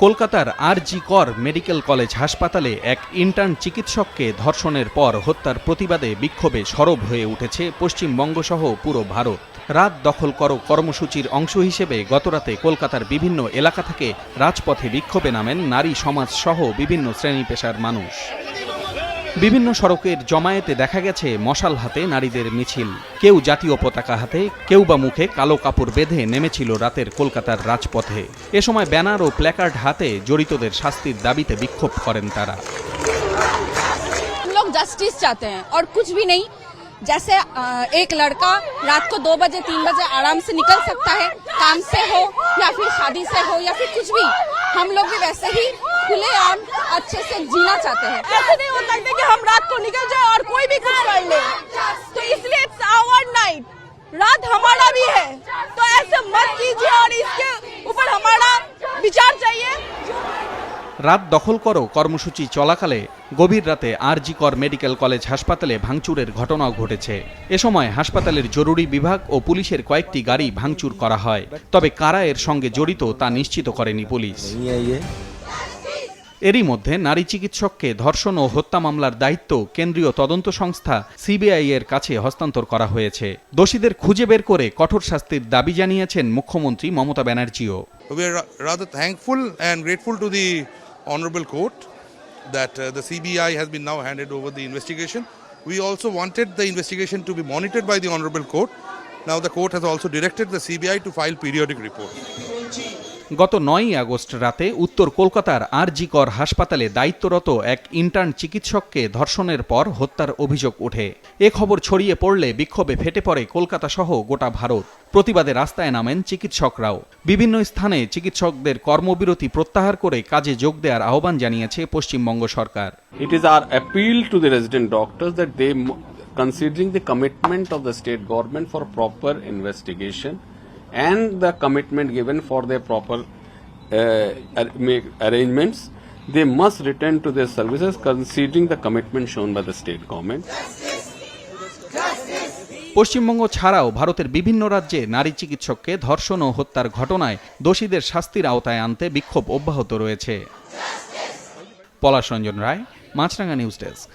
কলকাতার আর.জি. কর medical college হাসপাতালে এক ইন্টার্ন চিকিৎসককে ধর্ষণের পর হত্যার প্রতিবাদে বিক্ষোভে সরব হয়ে উঠেছে পশ্চিমবঙ্গসহ পুরো ভারত। রাত দখল করো কর্মসূচির অংশ হিসেবে গতরাতে কলকাতার বিভিন্ন এলাকা থেকে রাজপথে বিক্ষোভে নামেন নারী সমাজ সহ বিভিন্ন শ্রেণী পেশার মানুষ। বিভিন্ন সড়কের জমায়েতে দেখা গেছে মশাল হাতে নারীদের মিছিল, কেউ জাতীয় পতাকা হাতে, কেউ বা মুখে কালো কাপড় বেঁধে নেমেছিল রাতের কলকাতার রাজপথে। এ সময় ব্যানার ও প্ল্যাকার্ড হাতে জড়িতদের শাস্তির দাবিতে বিক্ষোভ করেন তারা। लोग जस्टिस चाहते हैं और कुछ भी नहीं। जैसे एक लड़का रात को 2 बजे 3 बजे आराम से निकल सकता है, काम से हो या फिर शादी से हो या फिर कुछ भी, हम लोग भी वैसे ही खुलेआम अच्छे से जीना चाहते हैं। ऐसे नहीं हो सकता कि हम रात को निकल जाए और कोई भी कुछ कर ले, तो इसलिए इट्स आवर नाइट, रात हमारा भी है, तो ऐसे मत कीजिए और इसके ऊपर हमारा विचार चाहिए। রাত দখল করো কর্মসূচি চলাকালে গভীর রাতে আর.জি. কর মেডিকেল কলেজ হাসপাতালে ভাঙচুরের ঘটনাও ঘটেছে। এ সময় হাসপাতালের জরুরি বিভাগ ও পুলিশের কয়েকটি গাড়ি ভাঙচুর করা হয়, তবে কারা এর সঙ্গে জড়িত তা নিশ্চিত করেনি পুলিশ। এরই মধ্যে নারী চিকিৎসককে ধর্ষণ ও হত্যা মামলার দায়িত্ব কেন্দ্রীয় তদন্ত সংস্থা সিবিআই এর কাছে হস্তান্তর করা হয়েছে। দোষীদের খুঁজে বের করে কঠোর শাস্তির দাবি জানিয়েছেন মুখ্যমন্ত্রী Mamata ব্যানার্জিও। We are rather thankful and grateful to the Honorable Court that the CBI has been now handed over the investigation. We also wanted the investigation to be monitored by the Honorable Court. Now the court has also directed the CBI to file periodic reports. গত 9ই August রাতে উত্তর কলকাতার আর.জি. কর হাসপাতালে দায়িত্বরত এক intern চিকিৎসককে ধর্ষণের পর হত্যার অভিযোগ ওঠে। এ খবর ছড়িয়ে পড়লে বিক্ষোভে ফেটে পড়ে কলকাতা সহ গোটা ভারত। প্রতিবাদে রাস্তায় নামেন চিকিৎসকরাও। বিভিন্ন স্থানে চিকিৎসকদের কর্মবিরতি প্রত্যাহার করে কাজে যোগ দেওয়ার আহ্বান জানিয়েছে পশ্চিমবঙ্গ সরকার। It is our appeal to the resident doctors that they, considering the commitment of the state government for proper investigation and the commitment given for their proper arrangements, they must return to their services considering the commitment shown by the state government. Paschimbanga ছাড়াও ভারতের বিভিন্ন রাজ্যে নারী চিকিৎসককে ধর্ষণ ও হত্যার ঘটনায় দোষীদের শাস্তির আওতায় আনতে বিক্ষোভ অব্যাহত রয়েছে। পলাশ রঞ্জন রায়, মাছরাঙা নিউজ ডেস্ক।